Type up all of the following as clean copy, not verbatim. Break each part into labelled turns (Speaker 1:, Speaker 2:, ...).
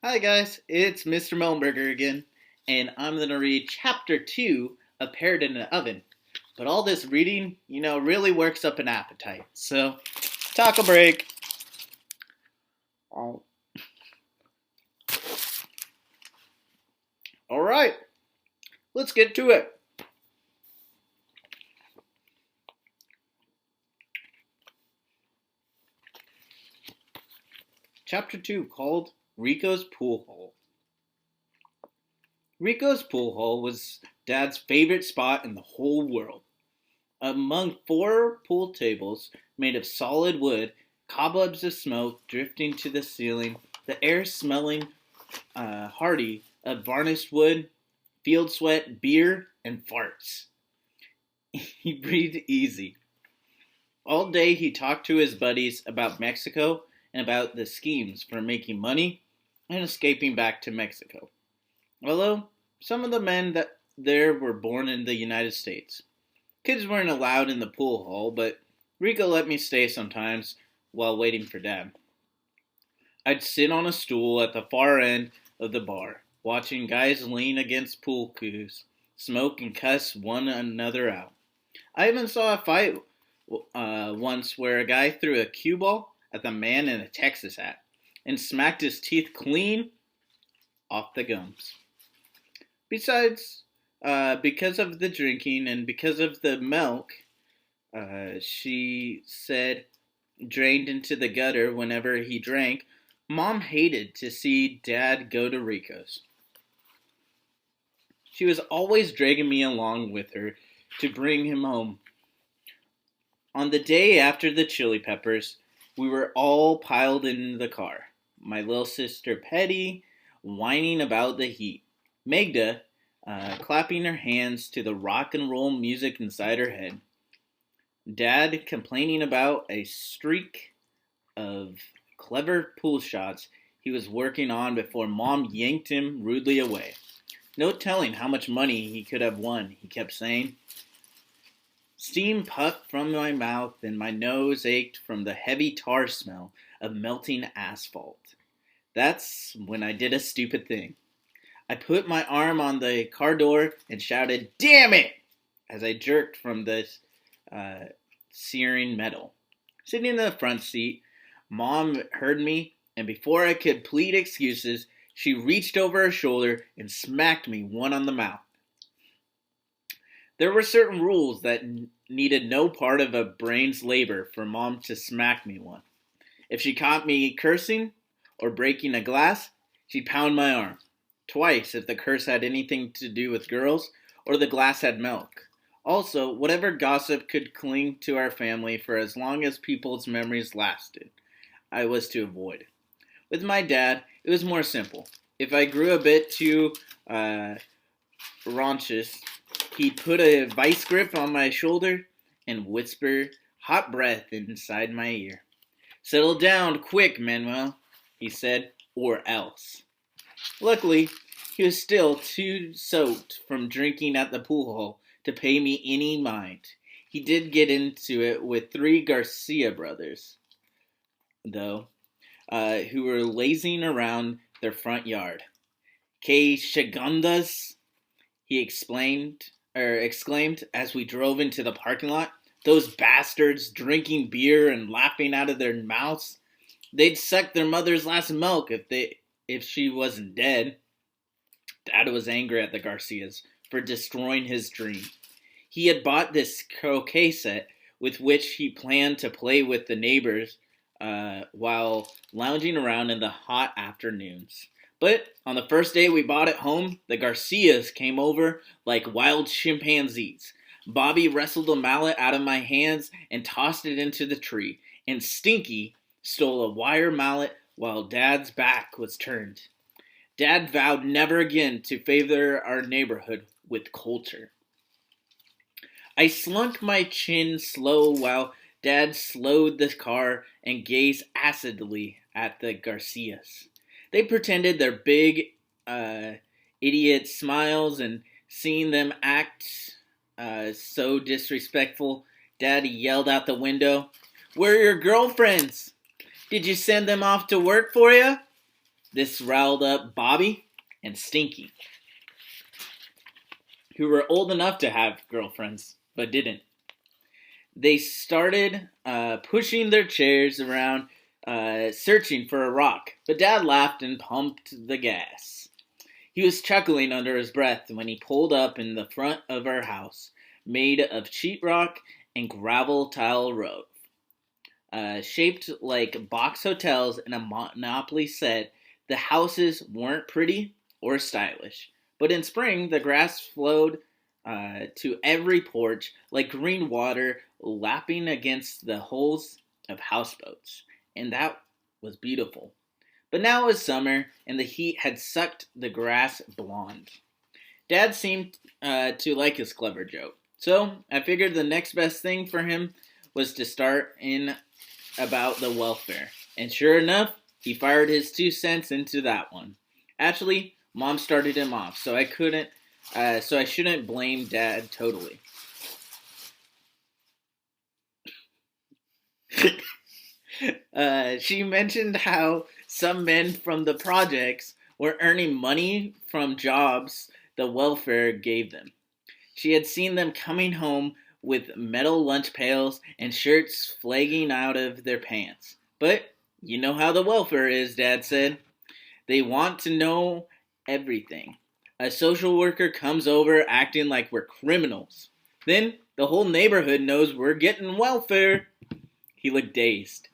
Speaker 1: Hi guys, it's Mr. Mellenberger again, and I'm going to read Chapter 2 of Parrot in the Oven. But all this reading, really works up an appetite. So, taco break. All right, let's get to it. Chapter 2, called Rico's Pool Hole. Rico's pool hole was Dad's favorite spot in the whole world. Among four pool tables made of solid wood, cobwebs of smoke drifting to the ceiling, the air smelling hearty of varnished wood, field sweat, beer, and farts. He breathed easy. All day he talked to his buddies about Mexico and about the schemes for making money and escaping back to Mexico. Although some of the men that there were born in the United States. Kids weren't allowed in the pool hall, but Rico let me stay sometimes while waiting for Dad. I'd sit on a stool at the far end of the bar, watching guys lean against pool cues, smoke and cuss one another out. I even saw a fight once where a guy threw a cue ball at the man in a Texas hat and smacked his teeth clean off the gums. Besides, because of the drinking and because of the milk, she said, drained into the gutter whenever he drank, Mom hated to see Dad go to Rico's. She was always dragging me along with her to bring him home. On the day after the chili peppers, we were all piled in the car. My little sister Petty whining about the heat. Magda clapping her hands to the rock and roll music inside her head. Dad complaining about a streak of clever pool shots he was working on before Mom yanked him rudely away. No telling how much money he could have won, he kept saying. Steam puffed from my mouth and my nose ached from the heavy tar smell of melting asphalt. That's when I did a stupid thing. I put my arm on the car door and shouted, "Damn it!" as I jerked from the searing metal. Sitting in the front seat, Mom heard me, and before I could plead excuses, she reached over her shoulder and smacked me one on the mouth. There were certain rules that needed no part of a brain's labor for Mom to smack me one. If she caught me cursing or breaking a glass, she'd pound my arm. Twice if the curse had anything to do with girls or the glass had milk. Also, whatever gossip could cling to our family for as long as people's memories lasted, I was to avoid. With my dad, it was more simple. If I grew a bit too raunchous, he'd put a vice grip on my shoulder and whisper hot breath inside my ear. "Settle down quick, Manuel," he said, "or else." Luckily, he was still too soaked from drinking at the pool hall to pay me any mind. He did get into it with three Garcia brothers, though, who were lazing around their front yard. "Que segundas," he exclaimed as we drove into the parking lot. "Those bastards drinking beer and laughing out of their mouths. They'd suck their mother's last milk if she wasn't dead." Dad was angry at the Garcias for destroying his dream. He had bought this croquet set with which he planned to play with the neighbors while lounging around in the hot afternoons. But on the first day we bought it home, the Garcias came over like wild chimpanzees. Bobby wrestled a mallet out of my hands and tossed it into the tree, and Stinky stole a wire mallet while Dad's back was turned. Dad vowed never again to favor our neighborhood with culture. I slunk my chin slow while Dad slowed the car and gazed acidly at the Garcias. They pretended their big, idiot smiles, and seeing them act so disrespectful, Daddy yelled out the window, "Where are your girlfriends? Did you send them off to work for you?" This riled up Bobby and Stinky, who were old enough to have girlfriends, but didn't. They started pushing their chairs around, searching for a rock, but Dad laughed and pumped the gas. He was chuckling under his breath when he pulled up in the front of our house, made of sheetrock and gravel tile roof. Shaped like box hotels in a Monopoly set, the houses weren't pretty or stylish. But in spring, the grass flowed to every porch like green water lapping against the hulls of houseboats. And that was beautiful. But now it was summer, and the heat had sucked the grass blonde. Dad seemed to like his clever joke. So I figured the next best thing for him was to start in about the welfare. And sure enough, he fired his 2 cents into that one. Actually, Mom started him off, so I shouldn't blame Dad totally. She mentioned how some men from the projects were earning money from jobs the welfare gave them. She had seen them coming home with metal lunch pails and shirts flagging out of their pants. But you know how the welfare is, Dad said. They want to know everything. A social worker comes over acting like we're criminals. Then the whole neighborhood knows we're getting welfare. He looked dazed.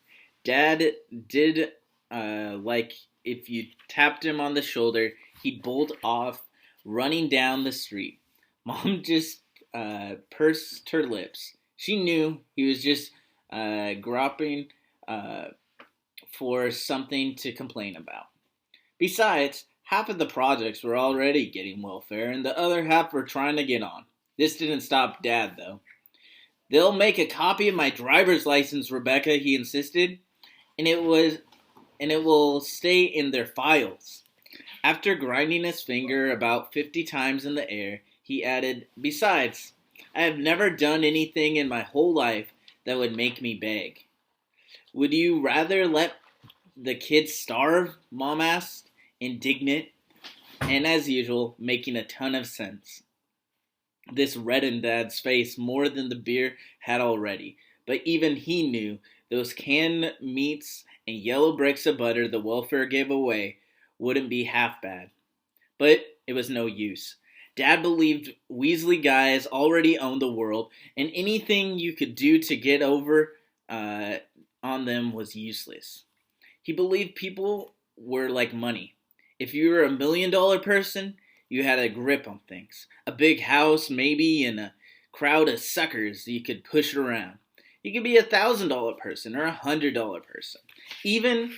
Speaker 1: Dad did like if you tapped him on the shoulder, he'd bolt off, running down the street. Mom just pursed her lips. She knew he was just groping for something to complain about. Besides, half of the projects were already getting welfare, and the other half were trying to get on. This didn't stop Dad, though. They'll make a copy of my driver's license, Rebecca, he insisted, and it will stay in their files. After grinding his finger about 50 times in the air, he added, besides, I have never done anything in my whole life that would make me beg. Would you rather let the kids starve? Mom asked, indignant, and as usual, making a ton of sense. This reddened Dad's face more than the beer had already, but even he knew those canned meats and yellow bricks of butter the welfare gave away wouldn't be half bad. But it was no use. Dad believed Weasley guys already owned the world, and anything you could do to get over on them was useless. He believed people were like money. If you were $1 million person, you had a grip on things. A big house, maybe, and a crowd of suckers you could push around. You could be $1,000 person or $100 person. Even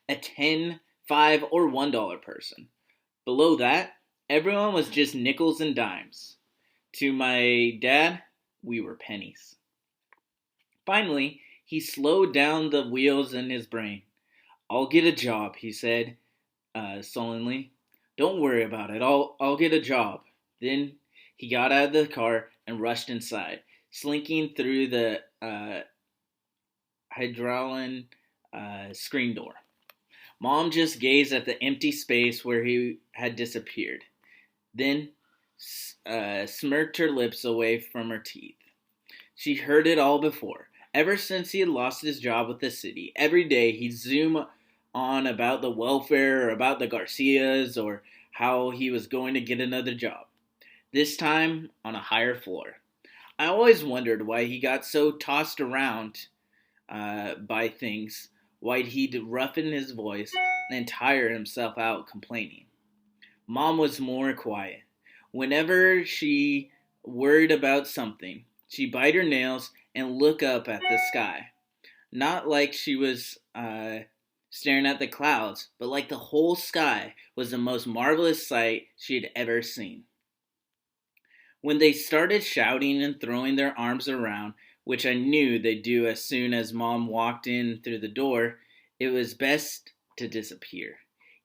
Speaker 1: a 10, 5, or $1 person. Below that, everyone was just nickels and dimes. To my dad, we were pennies. Finally, he slowed down the wheels in his brain. I'll get a job, he said, sullenly. Don't worry about it. I'll get a job. Then he got out of the car and rushed inside, slinking through the hydraulic screen door. Mom just gazed at the empty space where he had disappeared, then smirked her lips away from her teeth. She heard it all before. Ever since he had lost his job with the city, every day he'd zoom on about the welfare or about the Garcias or how he was going to get another job. This time on a higher floor. I always wondered why he got so tossed around by things, why he'd roughen his voice and tire himself out complaining. Mom was more quiet. Whenever she worried about something, she'd bite her nails and look up at the sky. Not like she was staring at the clouds, but like the whole sky was the most marvelous sight she had ever seen. When they started shouting and throwing their arms around, which I knew they'd do as soon as Mom walked in through the door, it was best to disappear.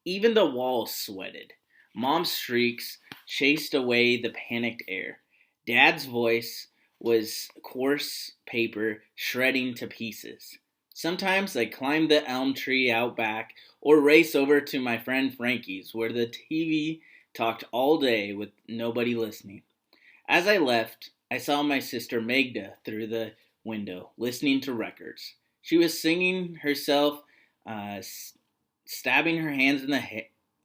Speaker 1: Even the walls sweated. Mom's shrieks chased away the panicked air. Dad's voice was coarse paper shredding to pieces. Sometimes I climb the elm tree out back or race over to my friend Frankie's where the TV talked all day with nobody listening. As I left, I saw my sister Magda through the window, listening to records. She was singing herself, uh, stabbing her hands in the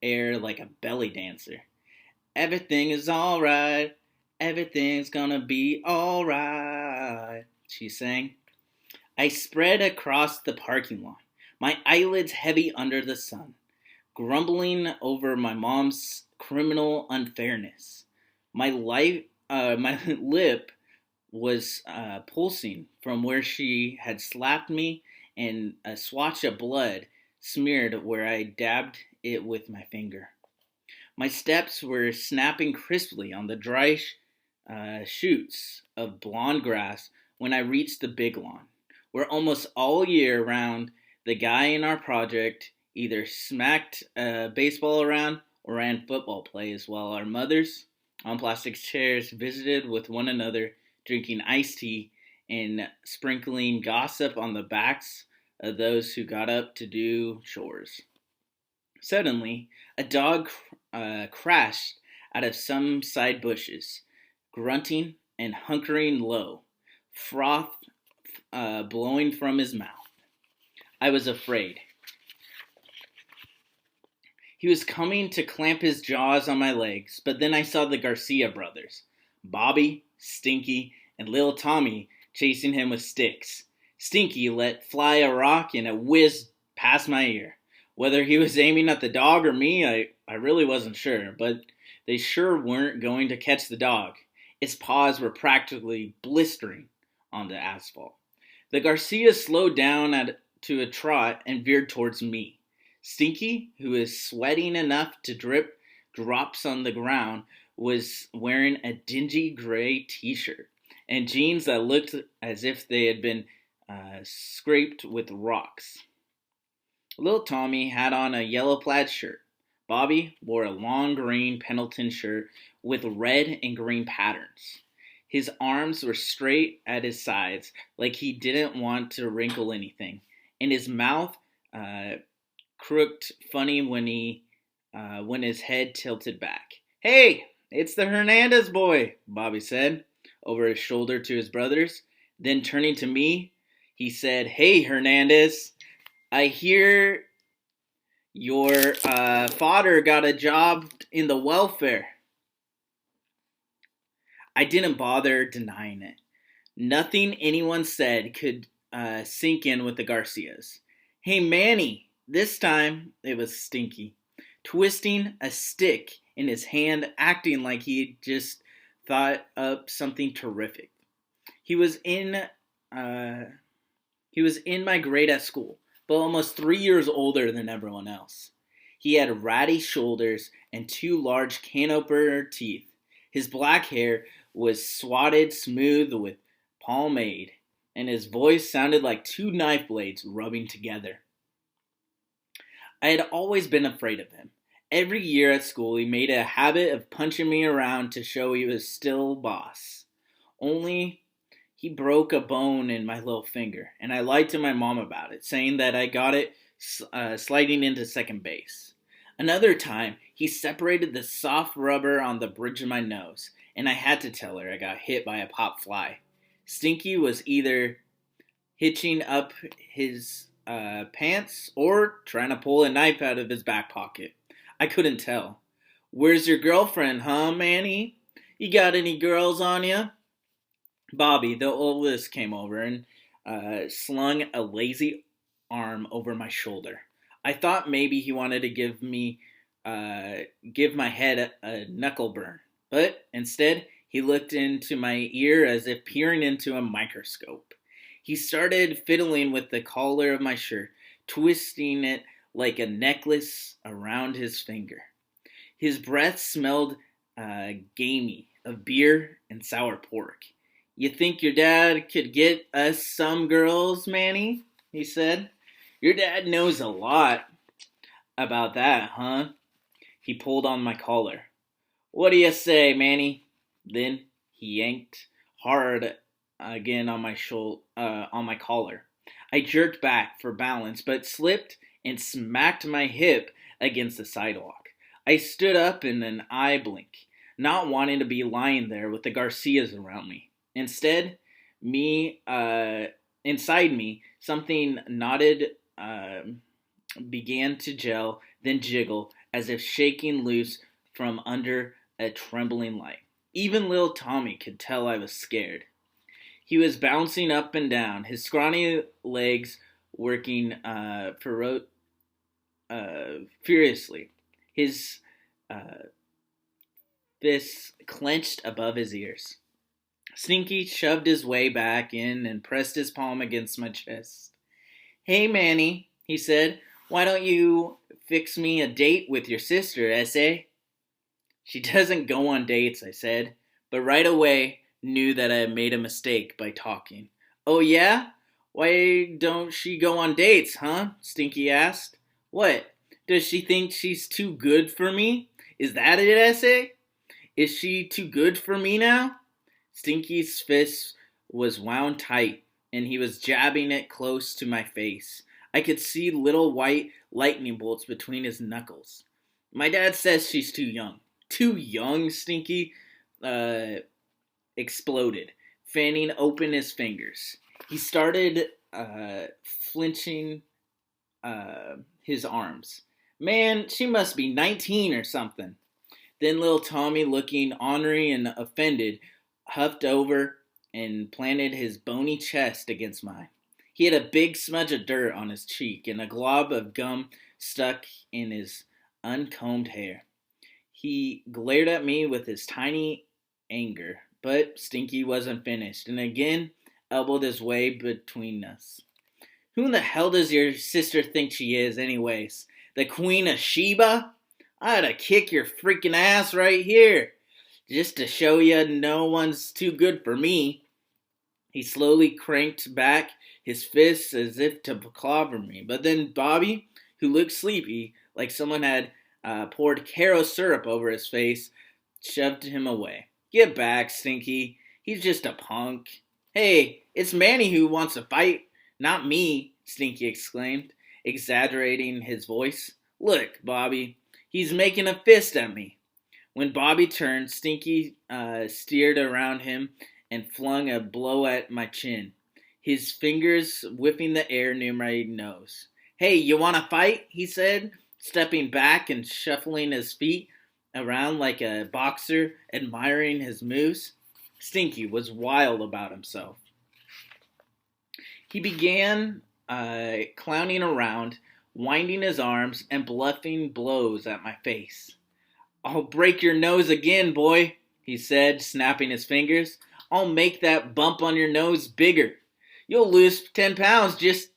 Speaker 1: air like a belly dancer. Everything is alright, everything's gonna be alright, she sang. I spread across the parking lot, my eyelids heavy under the sun, grumbling over my mom's criminal unfairness. My lip was pulsing from where she had slapped me, and a swatch of blood smeared where I dabbed it with my finger. My steps were snapping crisply on the dry shoots of blonde grass when I reached the big lawn, where almost all year round the guy in our project either smacked a baseball around or ran football plays while our mothers on plastic chairs visited with one another, drinking iced tea and sprinkling gossip on the backs of those who got up to do chores. Suddenly, a dog crashed out of some side bushes, grunting and hunkering low, froth blowing from his mouth. I was afraid. He was coming to clamp his jaws on my legs, but then I saw the Garcia brothers, Bobby, Stinky, and Little Tommy, chasing him with sticks. Stinky let fly a rock and it whizzed past my ear. Whether he was aiming at the dog or me, I really wasn't sure, but they sure weren't going to catch the dog. Its paws were practically blistering on the asphalt. The Garcias slowed down to a trot and veered towards me. Stinky, who was sweating enough to drip drops on the ground, was wearing a dingy gray t-shirt and jeans that looked as if they had been scraped with rocks. Little Tommy had on a yellow plaid shirt. Bobby wore a long green Pendleton shirt with red and green patterns. His arms were straight at his sides, like he didn't want to wrinkle anything, and his mouth uh, crooked funny when his head tilted back. "Hey, it's the Hernandez boy," Bobby said over his shoulder to his brothers. Then turning to me, he said, "Hey, Hernandez, I hear your father got a job in the welfare." I didn't bother denying it. Nothing anyone said could sink in with the Garcias. "Hey, Manny." This time it was Stinky, twisting a stick in his hand, acting like he just thought up something terrific. He was in uh, he was in my grade at school, but almost 3 years older than everyone else. He had ratty shoulders and two large canoper teeth. His black hair was swatted smooth with pomade, and his voice sounded like two knife blades rubbing together. I had always been afraid of him. Every year at school, he made a habit of punching me around to show he was still boss. Only he broke a bone in my little finger, and I lied to my mom about it, saying that I got it sliding into second base. Another time, he separated the soft rubber on the bridge of my nose, and I had to tell her I got hit by a pop fly. Stinky was either hitching up his pants or trying to pull a knife out of his back pocket. I couldn't tell. "Where's your girlfriend, huh, Manny? You got any girls on you?" Bobby, the oldest, came over and slung a lazy arm over my shoulder. I thought maybe he wanted to give my head a knuckle burn, but instead he looked into my ear as if peering into a microscope. He started fiddling with the collar of my shirt, twisting it like a necklace around his finger. His breath smelled gamey of beer and sour pork. "You think your dad could get us some girls, Manny?" he said. "Your dad knows a lot about that, huh?" He pulled on my collar. "What do you say, Manny?" Then he yanked hard again on my collar. I jerked back for balance, but slipped and smacked my hip against the sidewalk. I stood up in an eye blink, not wanting to be lying there with the Garcias around me. Instead, me, inside me, something nodded, began to gel, then jiggle, as if shaking loose from under a trembling light. Even little Tommy could tell I was scared. He was bouncing up and down, his scrawny legs working furiously, his uh, fists clenched above his ears. Stinky shoved his way back in and pressed his palm against my chest. "Hey, Manny," he said, "why don't you fix me a date with your sister, S.A.?" "She doesn't go on dates," I said, but right away knew that I had made a mistake by talking. "Oh, yeah? Why don't she go on dates, huh?" Stinky asked. "What? Does she think she's too good for me? Is that it, S.A.? Is she too good for me now?" Stinky's fist was wound tight, and he was jabbing it close to my face. I could see little white lightning bolts between his knuckles. "My dad says she's too young." "Too young?" Stinky exploded, fanning open his fingers. He started flinching his arms. "Man, she must be 19 or something." Then little Tommy, looking ornery and offended, huffed over and planted his bony chest against mine. He had a big smudge of dirt on his cheek and a glob of gum stuck in his uncombed hair. He glared at me with his tiny anger, but Stinky wasn't finished, and again elbowed his way between us. "Who in the hell does your sister think she is, anyways? The Queen of Sheba? I ought to kick your freaking ass right here, just to show you no one's too good for me." He slowly cranked back his fists as if to clobber me, but then Bobby, who looked sleepy, like someone had poured Caro syrup over his face, shoved him away. "Get back, Stinky. He's just a punk." "Hey, it's Manny who wants to fight, not me," Stinky exclaimed, exaggerating his voice. "Look, Bobby, he's making a fist at me." When Bobby turned, Stinky steered around him and flung a blow at my chin, his fingers whipping the air near my nose. "Hey, you want to fight?" he said, stepping back and shuffling his feet around like a boxer, admiring his moves. Stinky was wild about himself. He began clowning around, winding his arms and bluffing blows at my face. "I'll break your nose again, boy," he said, snapping his fingers. "I'll make that bump on your nose bigger. You'll lose 10 pounds just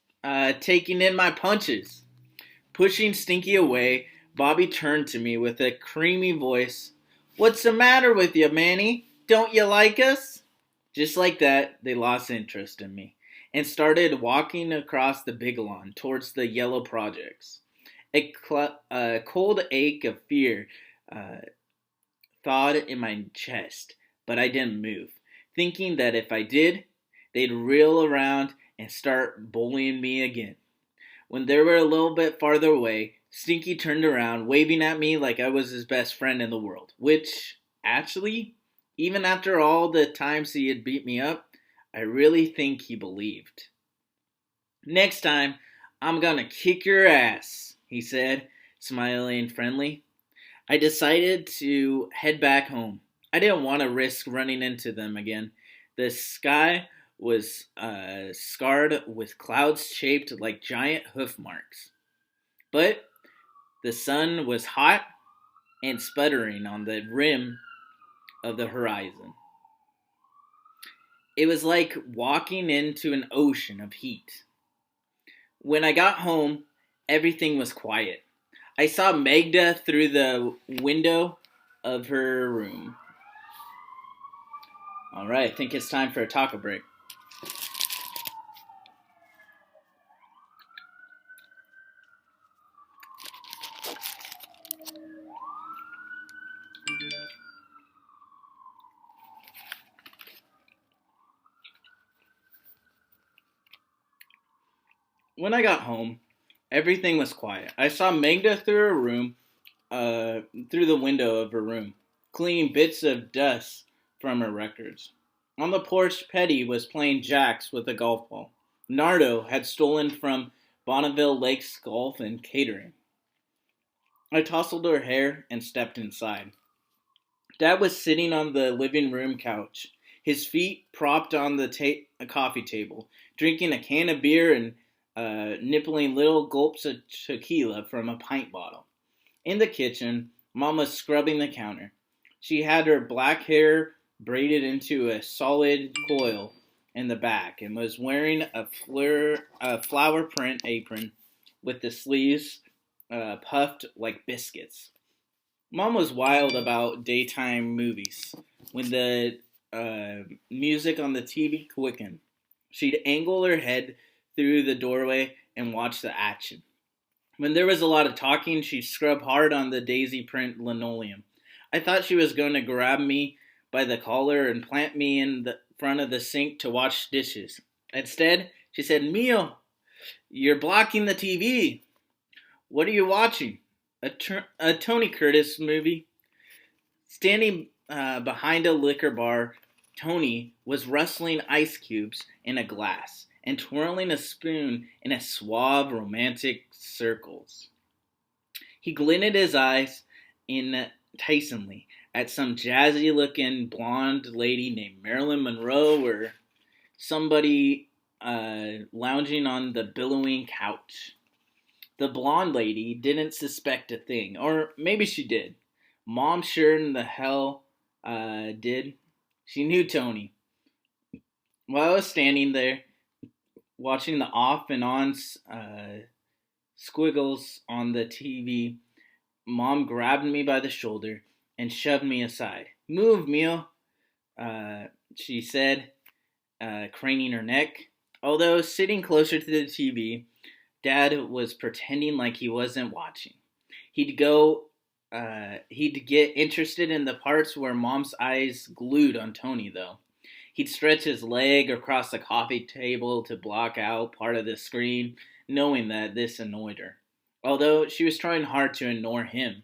Speaker 1: taking in my punches." Pushing Stinky away, Bobby turned to me with a creamy voice. "What's the matter with you, Manny? Don't you like us?" Just like that, they lost interest in me and started walking across the big lawn towards the yellow projects. A cold ache of fear thawed in my chest, but I didn't move, thinking that if I did, they'd reel around and start bullying me again. When they were a little bit farther away, Stinky turned around, waving at me like I was his best friend in the world, which, actually, even after all the times he had beat me up, I really think he believed. "Next time, I'm gonna kick your ass," he said, smiling friendly. I decided to head back home. I didn't want to risk running into them again. The sky was scarred with clouds shaped like giant hoof marks. But the sun was hot and sputtering on the rim of the horizon. It was like walking into an ocean of heat. When I got home, everything was quiet. I saw Magda through the window of her room. All right, I think it's time for a taco break. When I got home, everything was quiet. I saw Magda uh, through the window of her room, cleaning bits of dust from her records. On the porch, Petty was playing jacks with a golf ball. Nardo had stolen from Bonneville Lake's Golf and Catering. I tousled her hair and stepped inside. Dad was sitting on the living room couch, his feet propped on the coffee table, drinking a can of beer and nibbling little gulps of tequila from a pint bottle. In the kitchen, Mom was scrubbing the counter. She had her black hair braided into a solid coil in the back and was wearing a flower print apron with the sleeves puffed like biscuits. Mom was wild about daytime movies. When the music on the TV quickened, she'd angle her head through the doorway and watch the action. When there was a lot of talking, she'd scrub hard on the daisy print linoleum. I thought she was going to grab me by the collar and plant me in the front of the sink to wash dishes. Instead, she said, Mio, you're blocking the TV. What are you watching? A Tony Curtis movie. Standing behind a liquor bar, Tony was rustling ice cubes in a glass and twirling a spoon in a suave, romantic circles. He glinted his eyes enticingly at some jazzy-looking blonde lady named Marilyn Monroe or somebody lounging on the billowing couch. The blonde lady didn't suspect a thing, or maybe she did. Mom sure in the hell did. She knew Tony. While I was standing there, watching the off and on squiggles on the TV, Mom grabbed me by the shoulder and shoved me aside. Move, Mio, she said, craning her neck. Although sitting closer to the TV, Dad was pretending like he wasn't watching. He'd get interested in the parts where Mom's eyes glued on Tony, though. He'd stretch his leg across the coffee table to block out part of the screen, knowing that this annoyed her. Although she was trying hard to ignore him.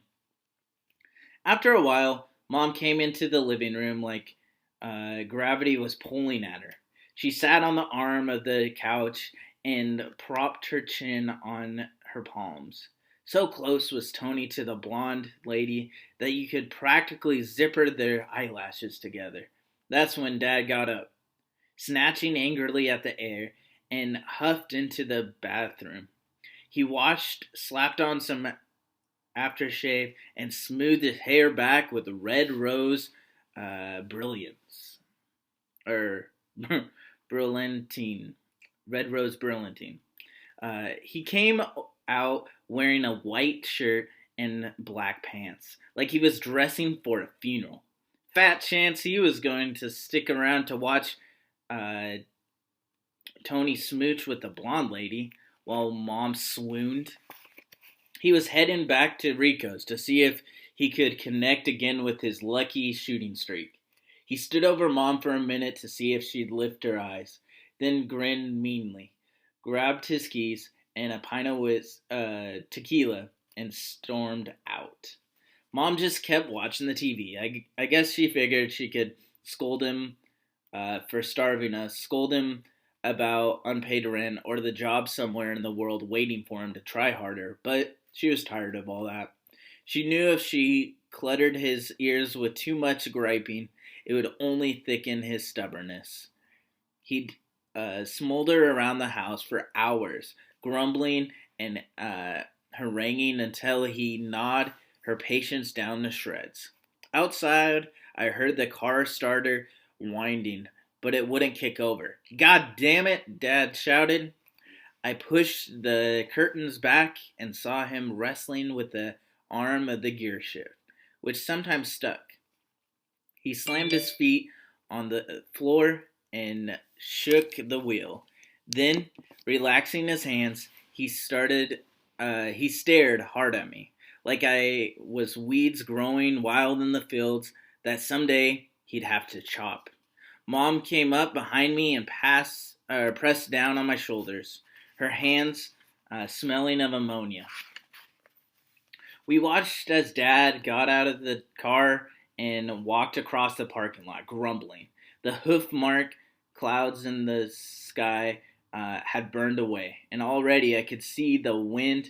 Speaker 1: After a while, Mom came into the living room like gravity was pulling at her. She sat on the arm of the couch and propped her chin on her palms. So close was Tony to the blonde lady that you could practically zipper their eyelashes together. That's when Dad got up, snatching angrily at the air, and huffed into the bathroom. He washed, slapped on some aftershave, and smoothed his hair back with red rose brilliance. Brilliantine. Red rose brilliantine. He came out wearing a white shirt and black pants, like he was dressing for a funeral. Fat chance he was going to stick around to watch Tony smooch with the blonde lady while Mom swooned. He was heading back to Rico's to see if he could connect again with his lucky shooting streak. He stood over Mom for a minute to see if she'd lift her eyes, then grinned meanly, grabbed his keys and a pint of tequila, and stormed out. Mom just kept watching the TV. I guess she figured she could scold him for starving us, scold him about unpaid rent or the job somewhere in the world waiting for him to try harder, but she was tired of all that. She knew if she cluttered his ears with too much griping, it would only thicken his stubbornness. He'd smolder around the house for hours, grumbling and haranguing until he gnawed her patience down to shreds. Outside, I heard the car starter winding, but it wouldn't kick over. God damn it, Dad shouted. I pushed the curtains back and saw him wrestling with the arm of the gear shift, which sometimes stuck. He slammed his feet on the floor and shook the wheel. Then, relaxing his hands, he stared hard at me, like I was weeds growing wild in the fields that someday he'd have to chop. Mom came up behind me and pressed down on my shoulders. her hands smelling of ammonia. We watched as Dad got out of the car and walked across the parking lot, grumbling. The hoof mark clouds in the sky had burned away, and already I could see the wind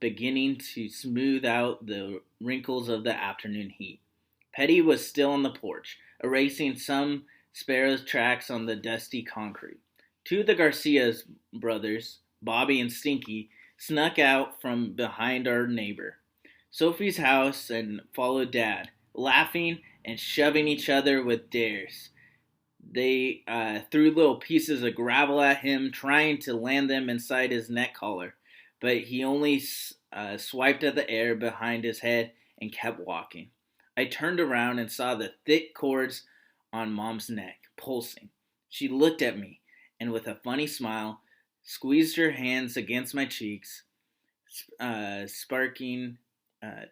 Speaker 1: beginning to smooth out the wrinkles of the afternoon heat. Petty was still on the porch, erasing some sparrow's tracks on the dusty concrete. Two of the Garcias brothers, Bobby and Stinky, snuck out from behind our neighbor, Sophie's house, and followed Dad, laughing and shoving each other with dares. They threw little pieces of gravel at him, trying to land them inside his neck collar, but he only swiped at the air behind his head and kept walking. I turned around and saw the thick cords on Mom's neck, pulsing. She looked at me and, with a funny smile, squeezed her hands against my cheeks, sparking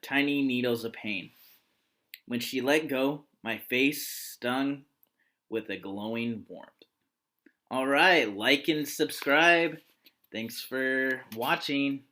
Speaker 1: tiny needles of pain. When she let go, my face stung with a glowing warmth. Alright, like and subscribe. Thanks for watching.